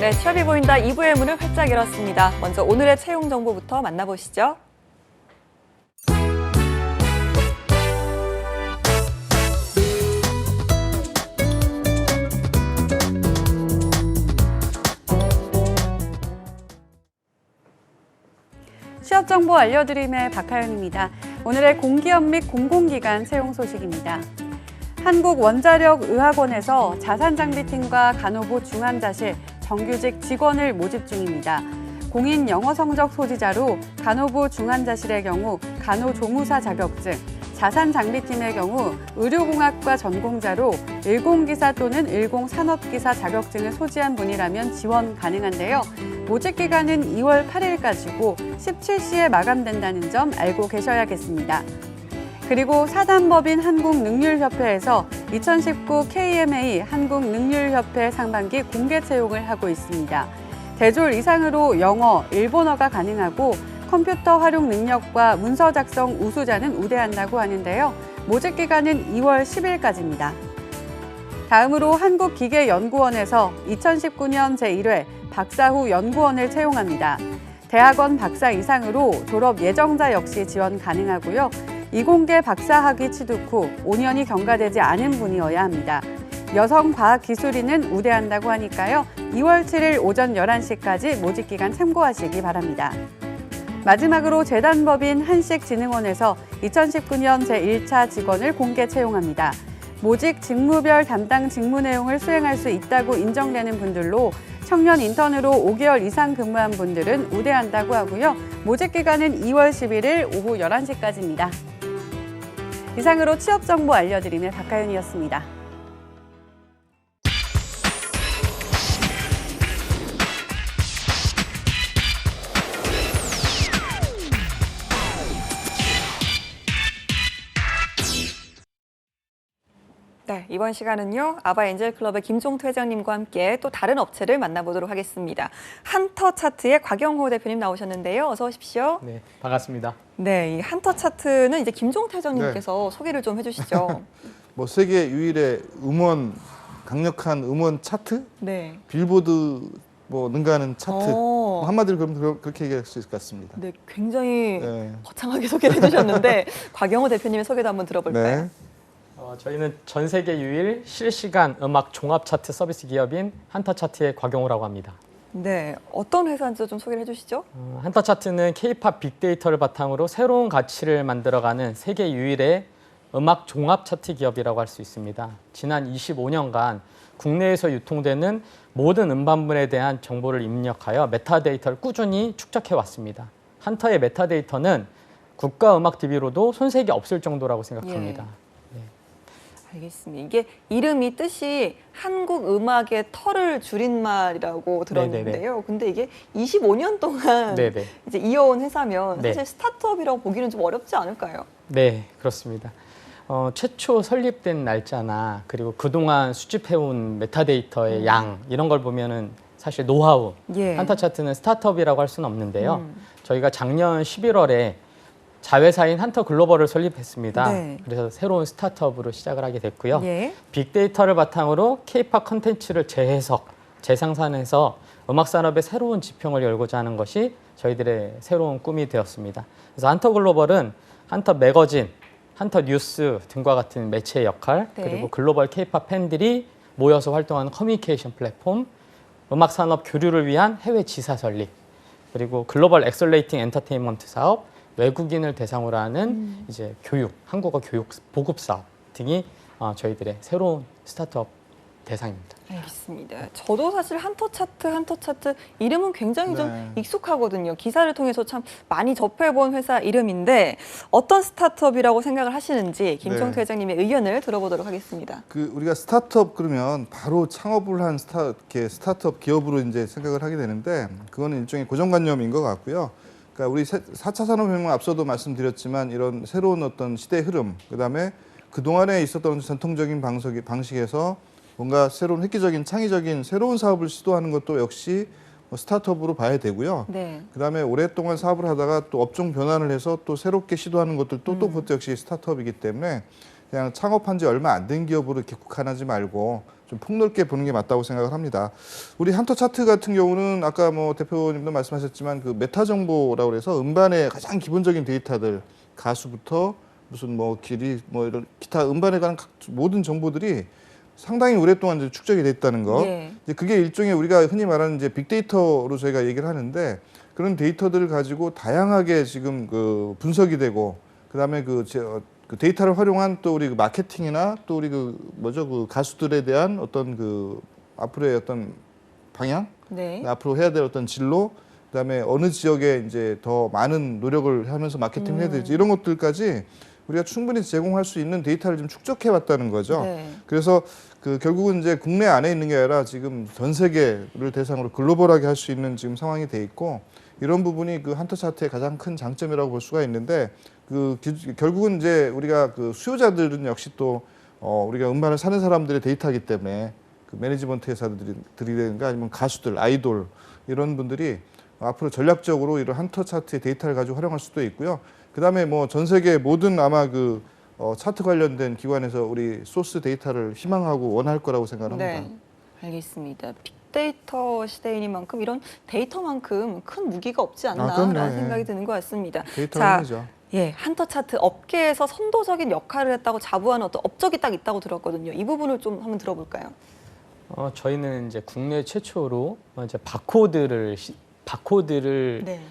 네, 취업이 보인다 2부의 문을 활짝 열었습니다. 먼저 오늘의 채용 정보부터 만나보시죠. 취업 정보 알려드림의 박하연입니다. 오늘의 공기업 및 공공기관 채용 소식입니다. 한국원자력의학원에서 자산장비팀과 간호부 중환자실 정규직 직원을 모집 중입니다. 공인 영어 성적 소지자로 간호부 중환자실의 경우 간호조무사 자격증, 자산장비팀의 경우 의료공학과 전공자로 일공기사 또는 일공산업기사 자격증을 소지한 분이라면 지원 가능한데요. 모집 기간은 2월 8일까지고 17시에 마감된다는 점 알고 계셔야겠습니다. 그리고 사단법인 한국능률협회에서 2019 KMA 한국능률협회 상반기 공개 채용을 하고 있습니다. 대졸 이상으로 영어, 일본어가 가능하고 컴퓨터 활용 능력과 문서 작성 우수자는 우대한다고 하는데요. 모집 기간은 2월 10일까지입니다. 다음으로 한국기계연구원에서 2019년 제1회 박사 후 연구원을 채용합니다. 대학원 박사 이상으로 졸업 예정자 역시 지원 가능하고요. 이공계 박사 학위 취득 후 5년이 경과되지 않은 분이어야 합니다. 여성 과학기술인은 우대한다고 하니까요. 2월 7일 오전 11시까지 모집 기간 참고하시기 바랍니다. 마지막으로 재단법인 한식진흥원에서 2019년 제1차 직원을 공개 채용합니다. 모직 직무별 담당 직무 내용을 수행할 수 있다고 인정되는 분들로 청년 인턴으로 5개월 이상 근무한 분들은 우대한다고 하고요. 모집 기간은 2월 11일 오후 11시까지입니다. 이상으로 취업 정보 알려드리는 박하윤이었습니다. 네, 이번 시간은요. 아바엔젤클럽의 김종태 회장님과 함께 또 다른 업체를 만나보도록 하겠습니다. 한터차트의 곽영호 대표님 나오셨는데요. 어서 오십시오. 네, 반갑습니다. 네, 이 한터차트는 이제 김종태 회장님께서 소개를 좀 해주시죠. 뭐 세계 유일의 음원 강력한 음원 차트, 네. 빌보드 뭐 능가하는 차트 뭐 한마디로 그럼 그렇게 얘기할 수 있을 것 같습니다. 네, 굉장히 네. 거창하게 소개를 해주셨는데 곽영호 대표님의 소개도 한번 들어볼까요? 네. 저희는 전 세계 유일 실시간 음악 종합 차트 서비스 기업인 한터차트의 곽용호라고 합니다. 네, 어떤 회사인지 좀 소개를 해주시죠. 한터차트는 K-팝 빅데이터를 바탕으로 새로운 가치를 만들어가는 세계 유일의 음악 종합 차트 기업이라고 할 수 있습니다. 지난 25년간 국내에서 유통되는 모든 음반물에 대한 정보를 입력하여 메타데이터를 꾸준히 축적해 왔습니다. 한터의 메타데이터는 국가 음악 DB로도 손색이 없을 정도라고 생각합니다. 알겠습니다. 이게 이름이 뜻이 한국 음악의 터를 줄임말이라고 들었는데요. 근데 이게 25년 동안 이제 이어온 회사면 사실 스타트업이라고 보기는 좀 어렵지 않을까요? 네, 그렇습니다. 최초 설립된 날짜나 그리고 그동안 수집해온 메타데이터의 양 이런 걸 보면은 사실 노하우, 한터차트는 스타트업이라고 할 수는 없는데요. 저희가 작년 11월에 자회사인 한터 글로벌을 설립했습니다. 그래서 새로운 스타트업으로 시작을 하게 됐고요. 빅데이터를 바탕으로 K-팝 콘텐츠를 재해석, 재생산해서 음악 산업의 새로운 지평을 열고자 하는 것이 저희들의 새로운 꿈이 되었습니다. 그래서 한터 글로벌은 한터 매거진, 한터 뉴스 등과 같은 매체의 역할, 그리고 글로벌 K-팝 팬들이 모여서 활동하는 커뮤니케이션 플랫폼, 음악 산업 교류를 위한 해외 지사 설립, 그리고 글로벌 엑셀레이팅 엔터테인먼트 사업, 외국인을 대상으로 하는 이제 교육, 한국어 교육 보급 사업 등이 저희들의 새로운 스타트업 대상입니다. 알겠습니다. 저도 사실 한터차트 이름은 굉장히 좀 익숙하거든요. 기사를 통해서 참 많이 접해본 회사 이름인데 어떤 스타트업이라고 생각을 하시는지 김종태 회장님의 의견을 들어보도록 하겠습니다. 우리가 스타트업 그러면 바로 창업을 한 스타트업 기업으로 이제 생각을 하게 되는데 그거는 일종의 고정관념인 것 같고요. 그러니까 우리 4차 산업혁명 앞서도 말씀드렸지만 이런 새로운 어떤 시대의 흐름, 그다음에 그동안에 있었던 전통적인 방식에서 뭔가 새로운 획기적인 창의적인 새로운 사업을 시도하는 것도 역시 스타트업으로 봐야 되고요. 그다음에 오랫동안 사업을 하다가 또 업종 변환을 해서 또 새롭게 시도하는 것들도 또 그것도 역시 스타트업이기 때문에 그냥 창업한 지 얼마 안 된 기업으로 이렇게 국한하지 말고 좀 폭넓게 보는 게 맞다고 생각을 합니다. 우리 한터 차트 같은 경우는 아까 뭐 대표님도 말씀하셨지만 그 메타 정보라고 해서 음반의 가장 기본적인 데이터들, 가수부터 무슨 뭐 길이 뭐 이런 기타 음반에 관한 모든 정보들이 상당히 오랫동안 이제 축적이 돼 있다는 거. 예. 이제 그게 일종의 우리가 흔히 말하는 이제 빅데이터로 저희가 얘기를 하는데 그런 데이터들을 가지고 다양하게 지금 그 분석이 되고 그다음에 그 데이터를 활용한 또 우리 그 마케팅이나 또 우리 그 뭐죠 그 가수들에 대한 어떤 그 앞으로의 어떤 방향, 네. 앞으로 해야 될 어떤 진로, 그다음에 어느 지역에 이제 더 많은 노력을 하면서 마케팅을 해야 될지 이런 것들까지 우리가 충분히 제공할 수 있는 데이터를 좀 축적해 왔다는 거죠. 네. 그래서 그 결국은 이제 국내 안에 있는 게 아니라 지금 전 세계를 대상으로 글로벌하게 할 수 있는 지금 상황이 돼 있고 이런 부분이 그 한터 차트의 가장 큰 장점이라고 볼 수가 있는데 결국은 이제 우리가 그 수요자들은 역시 또 우리가 음반을 사는 사람들의 데이터이기 때문에 그 매니지먼트 회사들이든가 아니면 가수들, 아이돌 이런 분들이 앞으로 전략적으로 이런 한터 차트의 데이터를 가지고 활용할 수도 있고요. 그다음에 뭐 전 세계 모든 아마 그 차트 관련된 기관에서 우리 소스 데이터를 희망하고 원할 거라고 생각합니다. 네, 알겠습니다. 빅데이터 시대이니만큼 이런 데이터만큼 큰 무기가 없지 않나라는 생각이 드는 것 같습니다. 데이터는 힘이죠. 예, 한터 차트 업계에서 선도적인 역할을 했다고 자부하는 어떤 업적이 딱 있다고 들었거든요. 이 부분을 좀 한번 들어볼까요? 저희는 이제 국내 최초로 이제 바코드를 네.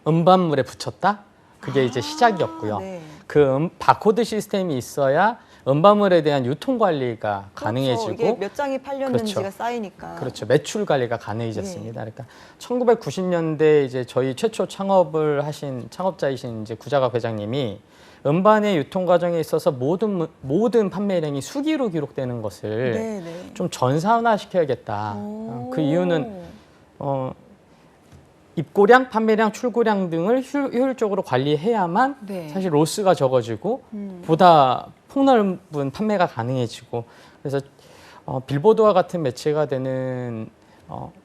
음반물에 붙였다. 그게 이제 시작이었고요. 네. 그 바코드 시스템이 있어야 음반물에 대한 유통 관리가 가능해지고 이게 몇 장이 팔렸는지가 그렇죠. 쌓이니까. 그렇죠. 매출 관리가 가능해졌습니다. 그러니까 1990년대 이제 저희 최초 창업을 하신 창업자이신 이제 구자갑 회장님이 음반의 유통 과정에 있어서 모든 판매량이 수기로 기록되는 것을 네네. 좀 전산화 시켜야겠다. 그 이유는 입고량, 판매량, 출고량 등을 효율적으로 관리해야만 네. 사실 로스가 적어지고 보다 폭넓은 판매가 가능해지고 그래서 빌보드와 같은 매체가 되는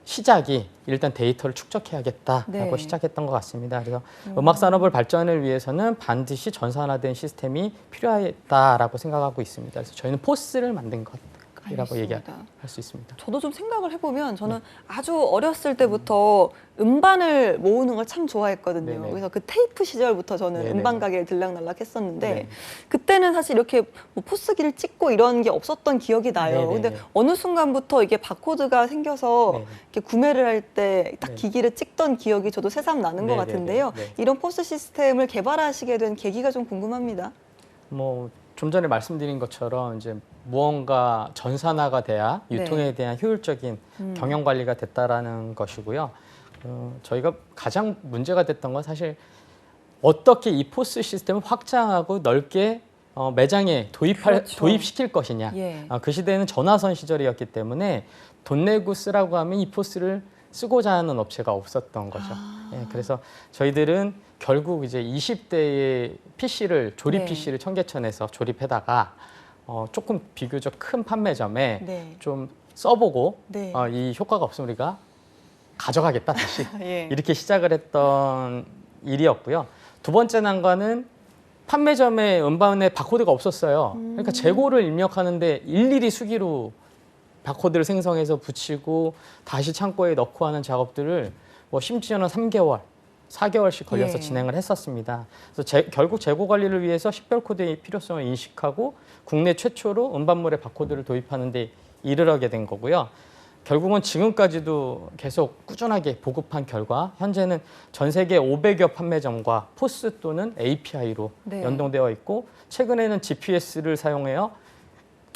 시작이 일단 데이터를 축적해야겠다라고 네. 시작했던 것 같습니다. 그래서 음악 산업을 발전을 위해서는 반드시 전산화된 시스템이 필요하다라고 생각하고 있습니다. 그래서 저희는 포스를 만든 것이라고 얘기할 수 있습니다. 저도 좀 생각을 해보면 저는 아주 어렸을 때부터 음반을 모으는 걸 참 좋아했거든요. 네네. 그래서 그 테이프 시절부터 저는 네네. 음반 가게에 들락날락 했었는데 네. 그때는 사실 이렇게 뭐 포스기를 찍고 이런 게 없었던 기억이 나요. 네네네. 근데 어느 순간부터 이게 바코드가 생겨서 네네. 이렇게 구매를 할 때 딱 네. 기기를 찍던 기억이 저도 새삼 나는 것 네네네. 같은데요. 네. 이런 포스 시스템을 개발하시게 된 계기가 좀 궁금합니다. 뭐 좀 전에 말씀드린 것처럼 이제 무언가 전산화가 돼야 유통에 대한 효율적인 경영 관리가 됐다라는 것이고요. 저희가 가장 문제가 됐던 건 사실 어떻게 이 포스 시스템을 확장하고 넓게 매장에 도입시킬 것이냐. 예. 그 시대에는 전화선 시절이었기 때문에 돈 내고 쓰라고 하면 이 포스를 쓰고자 하는 업체가 없었던 거죠. 예, 그래서 저희들은 결국 이제 20대의 PC를 조립 네. PC를 청계천에서 조립해다가 조금 비교적 큰 판매점에 네. 좀 써보고 네. 이 효과가 없으면 우리가 가져가겠다 다시 예. 이렇게 시작을 했던 일이었고요. 두 번째 난관은 판매점에 음반에 바코드가 없었어요. 그러니까 재고를 입력하는데 일일이 수기로 바코드를 생성해서 붙이고 다시 창고에 넣고 하는 작업들을 뭐 심지어는 3개월, 4개월씩 걸려서 예. 진행을 했었습니다. 그래서 결국 재고 관리를 위해서 식별 코드의 필요성을 인식하고 국내 최초로 음반물에 바코드를 도입하는 데 이르게 된 거고요. 결국은 지금까지도 계속 꾸준하게 보급한 결과 현재는 전 세계 500여 판매점과 포스 또는 API로 네. 연동되어 있고 최근에는 GPS를 사용하여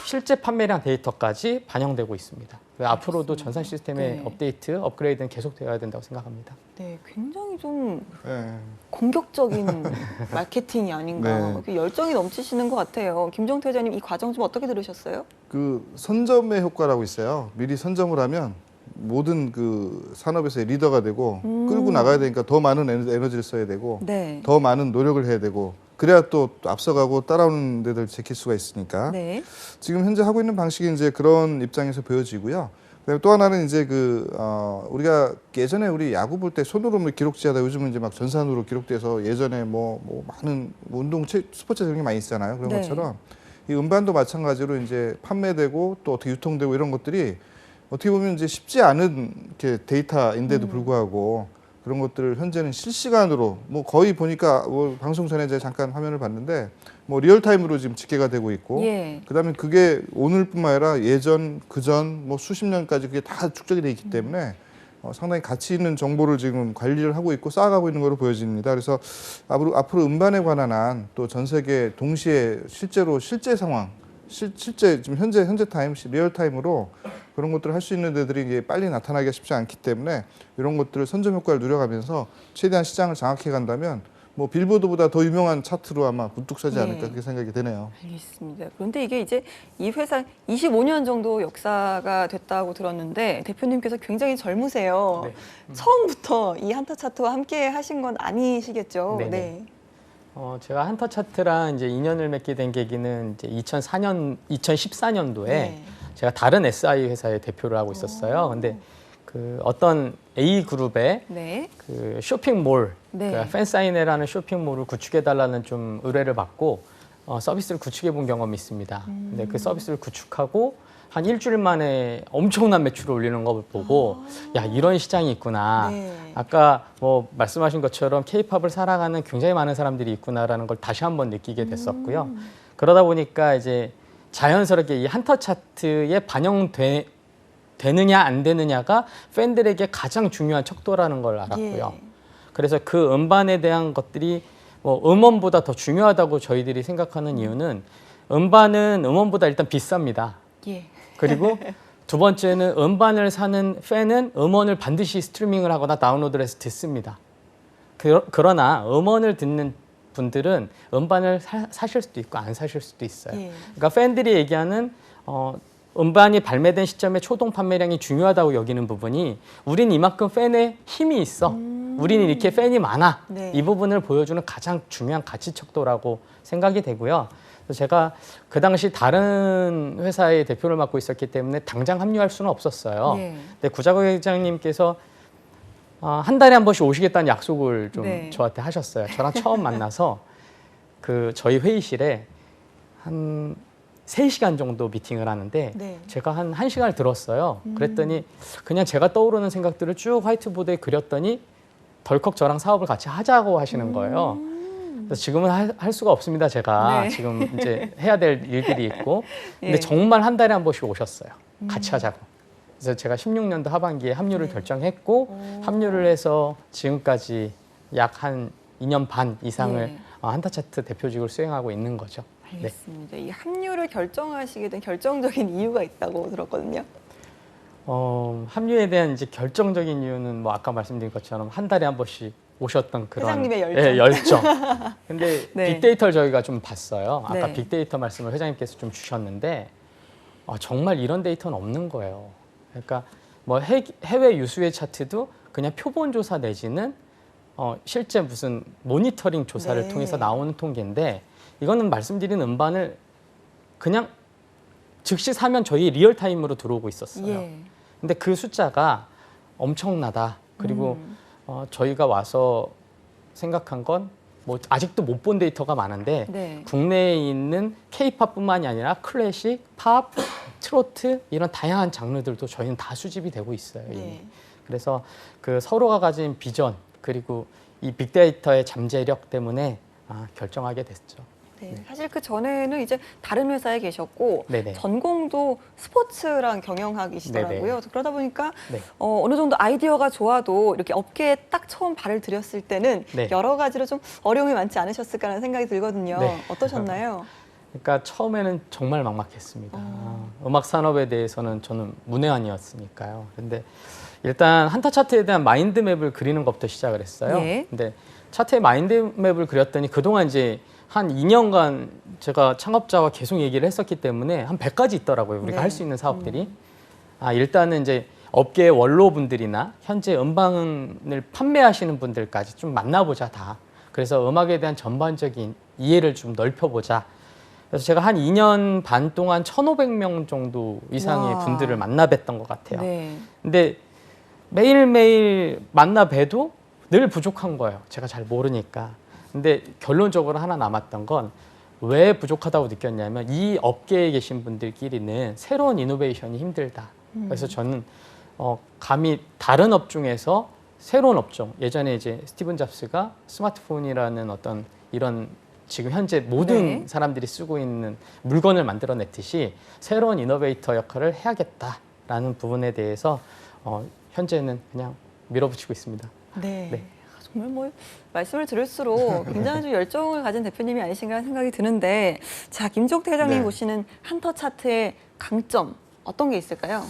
실제 판매량 데이터까지 반영되고 있습니다. 앞으로도 전산 시스템의 네. 업데이트, 업그레이드는 계속되어야 된다고 생각합니다. 네, 굉장히 좀 네. 공격적인 마케팅이 아닌가. 네. 열정이 넘치시는 것 같아요. 김종태 회장님 이 과정 좀 어떻게 들으셨어요? 그 선점의 효과라고 있어요. 미리 선점을 하면 모든 그 산업에서의 리더가 되고 끌고 나가야 되니까 더 많은 에너지를 써야 되고 네. 더 많은 노력을 해야 되고 그래야 또 앞서가고 따라오는 데들 제킬 수가 있으니까 네. 지금 현재 하고 있는 방식이 이제 그런 입장에서 보여지고요. 그다음에 또 하나는 이제 우리가 예전에 우리 야구 볼 때 손으로 뭐 기록지하다 요즘은 이제 막 전산으로 기록돼서 예전에 뭐 많은 운동 스포츠 이런 게 많이 있잖아요. 그런 네. 것처럼 이 음반도 마찬가지로 이제 판매되고 또 어떻게 유통되고 이런 것들이 어떻게 보면 이제 쉽지 않은 이렇게 데이터인데도 불구하고 그런 것들을 현재는 실시간으로 뭐 거의 보니까 뭐 방송 전에 제가 잠깐 화면을 봤는데 뭐 리얼타임으로 지금 집계가 되고 있고 예. 그다음에 그게 오늘뿐만 아니라 예전 그전 뭐 수십 년까지 그게 다 축적이 돼 있기 때문에 상당히 가치 있는 정보를 지금 관리를 하고 있고 쌓아가고 있는 것으로 보여집니다. 그래서 앞으로 음반에 관한 한 또 전 세계 동시에 실제 상황 실제 지금 현재 타임 리얼 타임으로 그런 것들을 할 수 있는 데들이 이게 빨리 나타나기가 쉽지 않기 때문에 이런 것들을 선점 효과를 누려가면서 최대한 시장을 장악해 간다면 뭐 빌보드보다 더 유명한 차트로 아마 문득 서지 않을까 그렇게 생각이 되네요. 알겠습니다. 그런데 이게 이제 이 회사 25년 정도 역사가 됐다고 들었는데 대표님께서 굉장히 젊으세요. 네. 처음부터 이 한터 차트와 함께 하신 건 아니시겠죠? 네네. 네. 제가 한터 차트랑 이제 인연을 맺게 된 계기는 이제 2014년도에 네. 제가 다른 SI 회사의 대표를 하고 있었어요. 근데 그 어떤 A 그룹의 네. 그 쇼핑몰, 네. 그 팬사인회라는 쇼핑몰을 구축해달라는 좀 의뢰를 받고 서비스를 구축해본 경험이 있습니다. 근데 그 서비스를 구축하고 한 일주일 만에 엄청난 매출을 올리는 걸 보고 야 이런 시장이 있구나. 네. 아까 뭐 말씀하신 것처럼 K-팝을 살아가는 굉장히 많은 사람들이 있구나라는 걸 다시 한번 느끼게 됐었고요. 그러다 보니까 이제 자연스럽게 이 한터 차트에 반영되느냐 안 되느냐가 팬들에게 가장 중요한 척도라는 걸 알았고요. 예. 그래서 그 음반에 대한 것들이 뭐 음원보다 더 중요하다고 저희들이 생각하는 이유는 음반은 음원보다 일단 비쌉니다. 예. 그리고 두 번째는 음반을 사는 팬은 음원을 반드시 스트리밍을 하거나 다운로드를 해서 듣습니다. 그러나 음원을 듣는 분들은 음반을 사실 수도 있고 안 사실 수도 있어요. 예. 그러니까 팬들이 얘기하는 음반이 발매된 시점에 초동 판매량이 중요하다고 여기는 부분이 우린 이만큼 팬의 힘이 있어. 우리는 이렇게 팬이 많아. 네. 이 부분을 보여주는 가장 중요한 가치 척도라고 생각이 되고요. 그래서 제가 그 당시 다른 회사의 대표를 맡고 있었기 때문에 당장 합류할 수는 없었어요. 예. 근데 구자국 회장님께서 한 달에 한 번씩 오시겠다는 약속을 좀 네. 저한테 하셨어요. 저랑 처음 만나서 그 저희 회의실에 한 3시간 정도 미팅을 하는데 네. 제가 한 1시간을 들었어요. 그랬더니 그냥 제가 떠오르는 생각들을 쭉 화이트보드에 그렸더니 덜컥 저랑 사업을 같이 하자고 하시는 거예요. 그래서 지금은 할 수가 없습니다. 제가 네. 지금 이제 해야 될 일들이 있고 근데 예. 정말 한 달에 한 번씩 오셨어요. 같이 하자고. 그래서 제가 16년도 하반기에 합류를 네. 결정했고 합류를 해서 지금까지 약 한 2년 반 이상을 네. 한타 차트 대표직을 수행하고 있는 거죠. 네. 알겠습니다. 이 합류를 결정하시게 된 결정적인 이유가 있다고 들었거든요. 합류에 대한 이제 결정적인 이유는 뭐 아까 말씀드린 것처럼 한 달에 한 번씩 오셨던 그런 회장님의 열정. 예, 열정. 근데 네. 빅데이터를 저희가 좀 봤어요. 아까 네. 빅데이터 말씀을 회장님께서 좀 주셨는데 정말 이런 데이터는 없는 거예요. 그러니까 뭐 해외 유수의 차트도 그냥 표본 조사 내지는 실제 무슨 모니터링 조사를 네. 통해서 나오는 통계인데 이거는 말씀드린 음반을 그냥 즉시 사면 저희 리얼타임으로 들어오고 있었어요. 예. 근데 그 숫자가 엄청나다. 그리고 저희가 와서 생각한 건 뭐 아직도 못 본 데이터가 많은데 네. 국내에 있는 K-팝뿐만이 아니라 클래식, 팝, 트로트 이런 다양한 장르들도 저희는 다 수집이 되고 있어요. 이미. 네. 그래서 그 서로가 가진 비전 그리고 이 빅데이터의 잠재력 때문에 결정하게 됐죠. 네. 사실 그 전에는 이제 다른 회사에 계셨고 네네. 전공도 스포츠랑 경영학이시더라고요. 네네. 그러다 보니까 네. 어느 정도 아이디어가 좋아도 이렇게 업계에 딱 처음 발을 들였을 때는 네. 여러 가지로 좀 어려움이 많지 않으셨을까라는 생각이 들거든요. 네. 어떠셨나요? 그러니까 처음에는 정말 막막했습니다. 음악 산업에 대해서는 저는 문외한이었으니까요. 근데 일단 한타 차트에 대한 마인드맵을 그리는 것부터 시작을 했어요. 예. 근데 차트의 마인드맵을 그렸더니 그동안 이제 한 2년간 제가 창업자와 계속 얘기를 했었기 때문에 한 100가지 있더라고요. 우리가 네. 할 수 있는 사업들이. 일단은 이제 업계 원로분들이나 현재 음반을 판매하시는 분들까지 좀 만나보자 다. 그래서 음악에 대한 전반적인 이해를 좀 넓혀보자. 그래서 제가 한 2년 반 동안 1,500명 정도 이상의 와. 분들을 만나 뵀던 것 같아요. 네. 근데 매일매일 만나 뵈도 늘 부족한 거예요. 제가 잘 모르니까. 근데 결론적으로 하나 남았던 건 왜 부족하다고 느꼈냐면 이 업계에 계신 분들끼리는 새로운 이노베이션이 힘들다. 그래서 저는 감히 다른 업종에서 새로운 업종, 예전에 이제 스티븐 잡스가 스마트폰이라는 어떤 이런 지금 현재 모든 네. 사람들이 쓰고 있는 물건을 만들어냈듯이 새로운 이노베이터 역할을 해야겠다라는 부분에 대해서 현재는 그냥 밀어붙이고 있습니다. 네. 네. 정말 뭐 말씀을 들을수록 굉장히 좀 열정을 가진 대표님이 아니신가 하는 생각이 드는데, 자, 김종태 회장님이 네. 보시는 한터 차트의 강점 어떤 게 있을까요?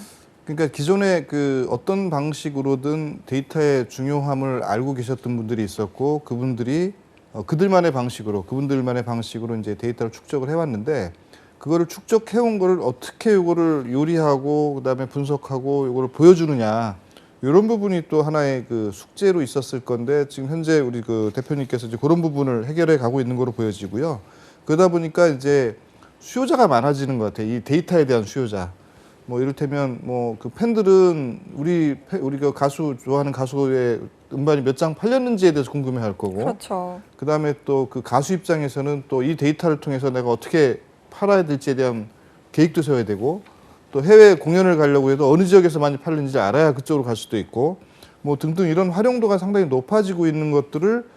그러니까 기존에 그 어떤 방식으로든 데이터의 중요함을 알고 계셨던 분들이 있었고, 그분들이 그분들만의 방식으로 이제 데이터를 축적을 해왔는데, 그거를 축적해온 거를 어떻게 이거를 요리하고 그다음에 분석하고 이거를 보여주느냐, 이런 부분이 또 하나의 그 숙제로 있었을 건데, 지금 현재 우리 그 대표님께서 이제 그런 부분을 해결해 가고 있는 거로 보여지고요. 그러다 보니까 이제 수요자가 많아지는 것 같아요. 이 데이터에 대한 수요자. 뭐 이를테면 뭐 그 팬들은 우리 그 가수 좋아하는 가수의 음반이 몇 장 팔렸는지에 대해서 궁금해할 거고, 그렇죠. 그다음에 또 그 가수 입장에서는 또 이 데이터를 통해서 내가 어떻게 팔아야 될지에 대한 계획도 세워야 되고, 또 해외 공연을 가려고 해도 어느 지역에서 많이 팔리는지 알아야 그쪽으로 갈 수도 있고, 뭐 등등 이런 활용도가 상당히 높아지고 있는 것들을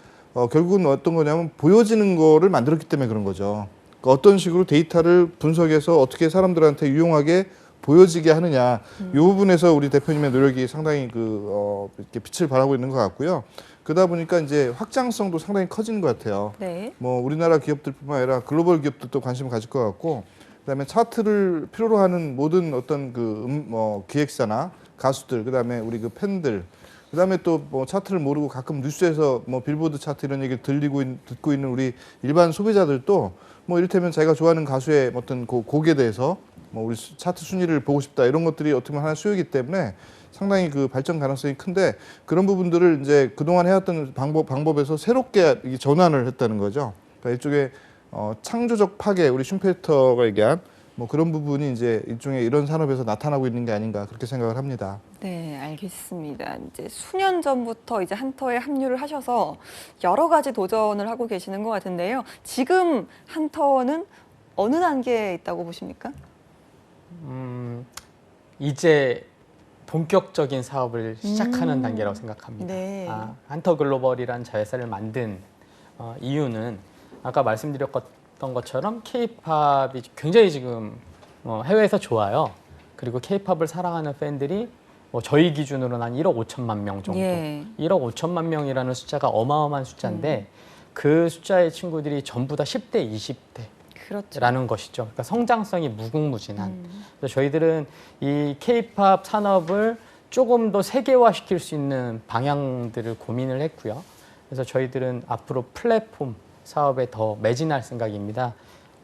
결국은 어떤 거냐면 보여지는 거를 만들었기 때문에 그런 거죠. 그러니까 어떤 식으로 데이터를 분석해서 어떻게 사람들한테 유용하게 보여지게 하느냐, 이 부분에서 우리 대표님의 노력이 상당히 이렇게 빛을 발하고 있는 것 같고요. 그러다 보니까 이제 확장성도 상당히 커지는 것 같아요. 네. 뭐 우리나라 기업들뿐만 아니라 글로벌 기업들도 관심을 가질 것 같고, 그다음에 차트를 필요로 하는 모든 어떤 그 기획사나 가수들, 그다음에 우리 그 팬들, 그다음에 또 뭐 차트를 모르고 가끔 뉴스에서 뭐 빌보드 차트 이런 얘기를 듣고 있는 우리 일반 소비자들도 뭐 이를테면 자기가 좋아하는 가수의 어떤 곡에 대해서 뭐 우리 차트 순위를 보고 싶다, 이런 것들이 어떻게 보면 하나의 수요이기 때문에 상당히 그 발전 가능성이 큰데, 그런 부분들을 이제 그동안 해왔던 방법에서 새롭게 전환을 했다는 거죠. 그러니까 일종의 창조적 파괴, 우리 슈페터가 얘기한 뭐 그런 부분이 이제 일종의 이런 산업에서 나타나고 있는 게 아닌가, 그렇게 생각을 합니다. 네, 알겠습니다. 이제 수년 전부터 이제 한터에 합류를 하셔서 여러 가지 도전을 하고 계시는 것 같은데요. 지금 한터는 어느 단계에 있다고 보십니까? 이제 본격적인 사업을 시작하는 단계라고 생각합니다. 네. 한터 글로벌이라는 자회사를 만든 이유는 아까 말씀드렸던 것처럼 K-팝이 굉장히 지금 해외에서 좋아요. 그리고 K-팝을 사랑하는 팬들이 저희 기준으로는 한 1억 5천만 명 정도. 예. 1억 5천만 명이라는 숫자가 어마어마한 숫자인데 그 숫자의 친구들이 전부 다 10대, 20대. 그렇죠. 라는 것이죠. 그러니까 성장성이 무궁무진한. 그래서 저희들은 이 K-팝 산업을 조금 더 세계화시킬 수 있는 방향들을 고민을 했고요. 그래서 저희들은 앞으로 플랫폼 사업에 더 매진할 생각입니다.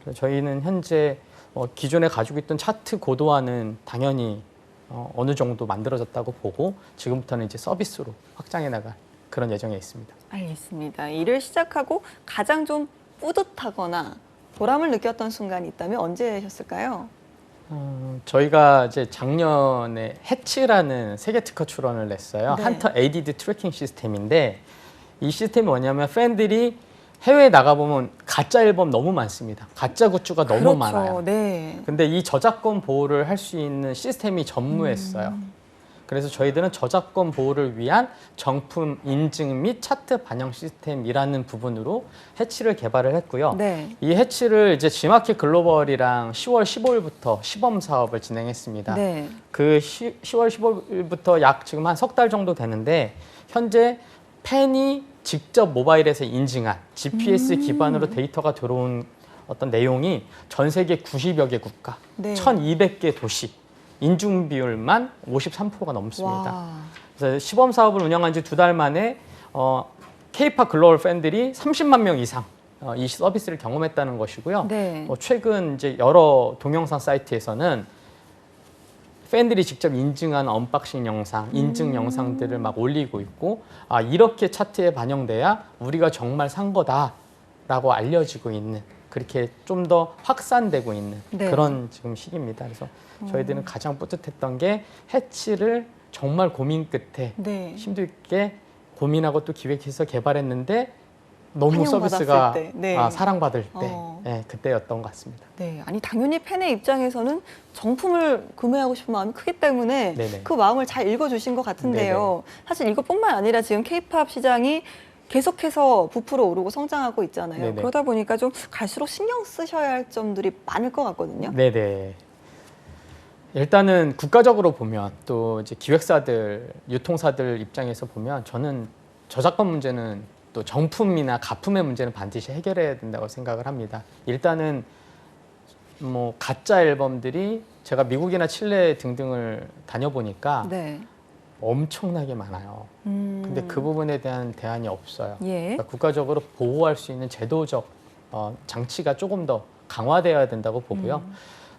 그래서 저희는 현재 기존에 가지고 있던 차트 고도화는 당연히 어느 정도 만들어졌다고 보고, 지금부터는 이제 서비스로 확장해 나갈 그런 예정에 있습니다. 알겠습니다. 일을 시작하고 가장 좀 뿌듯하거나 보람을 느꼈던 순간이 있다면 언제셨을까요? 저희가 이제 작년에 해치라는 세계 특허 출원을 냈어요. 네. 한터 에이디드 트래킹 시스템인데, 이 시스템이 뭐냐면 팬들이 해외에 나가보면 가짜 앨범 너무 많습니다. 가짜 굿즈가 너무 그렇죠. 많아요. 네. 근데 이 저작권 보호를 할 수 있는 시스템이 전무했어요. 그래서 저희들은 저작권 보호를 위한 정품 인증 및 차트 반영 시스템이라는 부분으로 해치를 개발을 했고요. 네. 이 해치를 이제 G마켓 글로벌이랑 10월 15일부터 시범 사업을 진행했습니다. 네. 그 10월 15일부터 약 지금 한 석 달 정도 되는데, 현재 팬이 직접 모바일에서 인증한 GPS 기반으로 데이터가 들어온 어떤 내용이 전 세계 90여 개 국가, 네. 1,200개 도시, 인증 비율만 53%가 넘습니다. 와. 그래서 시범 사업을 운영한 지 2달 만에 K-팝 글로벌 팬들이 30만 명 이상 이 서비스를 경험했다는 것이고요. 네. 최근 이제 여러 동영상 사이트에서는 팬들이 직접 인증한 언박싱 영상, 인증 영상들을 막 올리고 있고, 이렇게 차트에 반영돼야 우리가 정말 산 거다라고 알려지고 있는, 그렇게 좀 더 확산되고 있는 네. 그런 지금 시기입니다. 그래서 저희들은 가장 뿌듯했던 게 해치를 정말 고민 끝에 네. 심도 있게 고민하고 또 기획해서 개발했는데 너무 환영받았을 서비스가 때. 네. 사랑받을 때 어. 네, 그때였던 것 같습니다. 네, 아니 당연히 팬의 입장에서는 정품을 구매하고 싶은 마음이 크기 때문에 네네. 그 마음을 잘 읽어주신 것 같은데요. 네네. 사실 이것뿐만 아니라 지금 K-팝 시장이 계속해서 부풀어 오르고 성장하고 있잖아요. 네네. 그러다 보니까 좀 갈수록 신경 쓰셔야 할 점들이 많을 것 같거든요. 네네. 일단은 국가적으로 보면 또 이제 기획사들, 유통사들 입장에서 보면 저는 저작권 문제는 또 정품이나 가품의 문제는 반드시 해결해야 된다고 생각을 합니다. 일단은 뭐 가짜 앨범들이 제가 미국이나 칠레 등등을 다녀보니까 네. 엄청나게 많아요. 근데 그 부분에 대한 대안이 없어요. 예. 그러니까 국가적으로 보호할 수 있는 제도적 장치가 조금 더 강화되어야 된다고 보고요.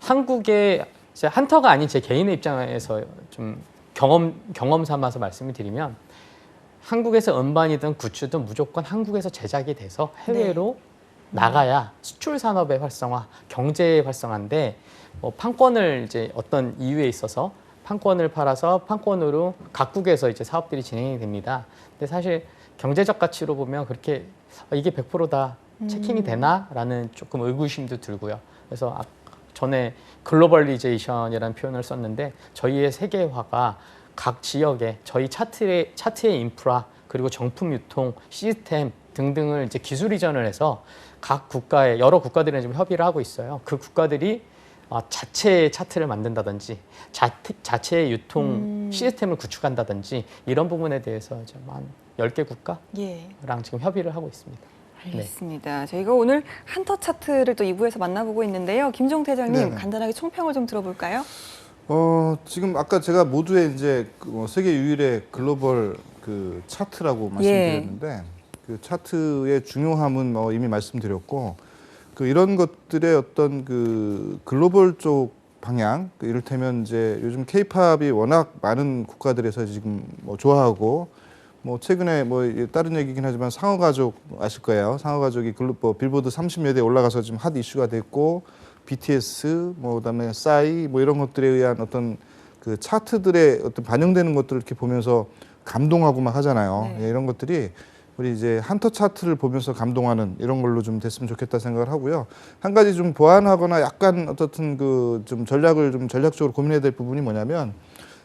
한국의 이제 한터가 아닌 제 개인의 입장에서 좀 경험 삼아서 말씀을 드리면 한국에서 음반이든 굿즈든 무조건 한국에서 제작이 돼서 해외로 나가야 수출 산업의 활성화, 경제의 활성화인데 뭐 판권을 이제 어떤 이유에 있어서 판권을 팔아서 판권으로 각국에서 이제 사업들이 진행이 됩니다. 근데 사실 경제적 가치로 보면 그렇게 이게 100%다 체킹이 되나라는 조금 의구심도 들고요. 그래서 전에 글로벌리제이션이라는 표현을 썼는데 저희의 세계화가 각 지역에 저희 차트의 인프라 그리고 정품 유통 시스템 등등을 이제 기술 이전을 해서 각 국가의 여러 국가들이랑 지금 협의를 하고 있어요. 그 국가들이 자체의 차트를 만든다든지 자체의 유통 시스템을 구축한다든지 이런 부분에 대해서 이제 한 10개 국가랑 지금 협의를 하고 있습니다. 알겠습니다. 네. 저희가 오늘 한터 차트를 또 2부에서 만나보고 있는데요. 김종태 회장님 네네. 간단하게 총평을 좀 들어볼까요? 지금 아까 제가 모두의 이제 세계 유일의 글로벌 그 차트라고 말씀드렸는데 그 차트의 중요함은 이미 말씀드렸고 이런 것들의 어떤 그 글로벌 쪽 방향, 이를테면 이제 요즘 K-팝이 워낙 많은 국가들에서 지금 좋아하고 최근에 다른 얘기긴 하지만 상어가족 아실 거예요. 상어가족이 빌보드 30여 대 올라가서 지금 핫 이슈가 됐고 BTS 그다음에 싸이 이런 것들에 의한 어떤 그 차트들의 어떤 반영되는 것들을 이렇게 보면서 감동하고 막 하잖아요. 네. 이런 것들이 우리 이제 한터 차트를 보면서 감동하는 이런 걸로 좀 됐으면 좋겠다 생각을 하고요. 한 가지 좀 보완하거나 약간 어떻든 그 좀 전략을 좀 전략적으로 고민해야 될 부분이 뭐냐면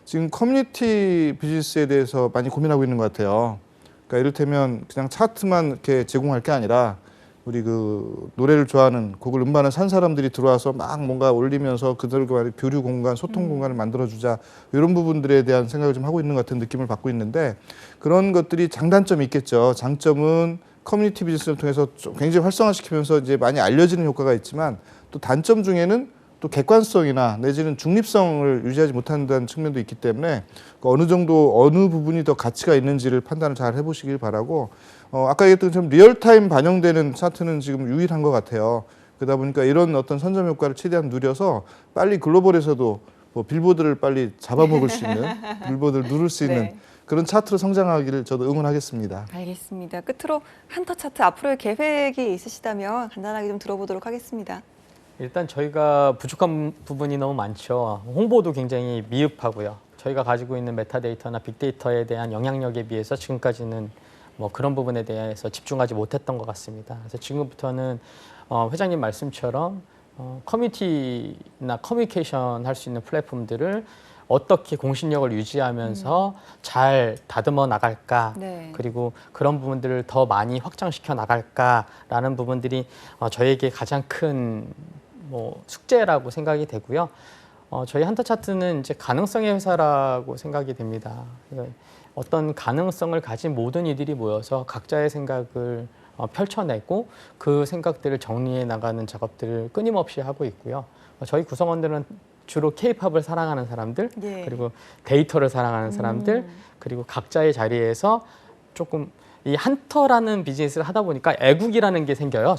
지금 커뮤니티 비즈니스에 대해서 많이 고민하고 있는 것 같아요. 그러니까 이를테면 그냥 차트만 이렇게 제공할 게 아니라 우리 그 노래를 좋아하는 곡을 음반을 산 사람들이 들어와서 막 뭔가 올리면서 그들과 교류 공간, 소통 공간을 만들어주자 이런 부분들에 대한 생각을 좀 하고 있는 것 같은 느낌을 받고 있는데 그런 것들이 장단점이 있겠죠. 장점은 커뮤니티 비즈니스를 통해서 좀 굉장히 활성화시키면서 이제 많이 알려지는 효과가 있지만 또 단점 중에는 또 객관성이나 내지는 중립성을 유지하지 못한다는 측면도 있기 때문에 어느 정도 어느 부분이 더 가치가 있는지를 판단을 잘 해보시길 바라고 아까 얘기했던 것처럼 리얼타임 반영되는 차트는 지금 유일한 것 같아요. 그러다 보니까 이런 어떤 선점 효과를 최대한 누려서 빨리 글로벌에서도 빌보드를 빨리 잡아먹을 수 있는 빌보드를 누를 수 있는 그런 차트로 성장하기를 저도 응원하겠습니다. 알겠습니다. 끝으로 한터 차트 앞으로의 계획이 있으시다면 간단하게 좀 들어보도록 하겠습니다. 일단 저희가 부족한 부분이 너무 많죠. 홍보도 굉장히 미흡하고요. 저희가 가지고 있는 메타데이터나 빅데이터에 대한 영향력에 비해서 지금까지는 그런 부분에 대해서 집중하지 못했던 것 같습니다. 그래서 지금부터는 회장님 말씀처럼 커뮤니티나 커뮤니케이션 할 수 있는 플랫폼들을 어떻게 공신력을 유지하면서 잘 다듬어 나갈까, 그리고 그런 부분들을 더 많이 확장시켜 나갈까라는 부분들이 저에게 가장 큰 숙제라고 생각이 되고요. 저희 한터 차트는 이제 가능성의 회사라고 생각이 됩니다. 어떤 가능성을 가진 모든 이들이 모여서 각자의 생각을 펼쳐내고 그 생각들을 정리해 나가는 작업들을 끊임없이 하고 있고요. 저희 구성원들은 주로 K-팝을 사랑하는 사람들, 그리고 데이터를 사랑하는 사람들, 그리고 각자의 자리에서 조금 이 한터라는 비즈니스를 하다 보니까 애국이라는 게 생겨요.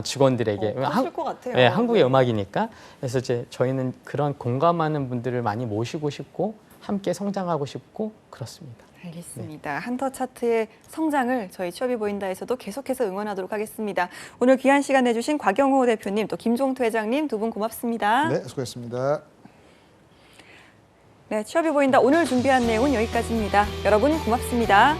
직원들에게. 그러실 것 같아요. 한국의 음악이니까. 그래서 이제 저희는 그런 공감하는 분들을 많이 모시고 싶고 함께 성장하고 싶고 그렇습니다. 알겠습니다. 한터 차트의 성장을 저희 취업이 보인다에서도 계속해서 응원하도록 하겠습니다. 오늘 귀한 시간 내주신 곽영호 대표님, 또 김종태 회장님 두 분 고맙습니다. 네, 수고했습니다. 네, 취업이 보인다 오늘 준비한 내용은 여기까지입니다. 여러분 고맙습니다.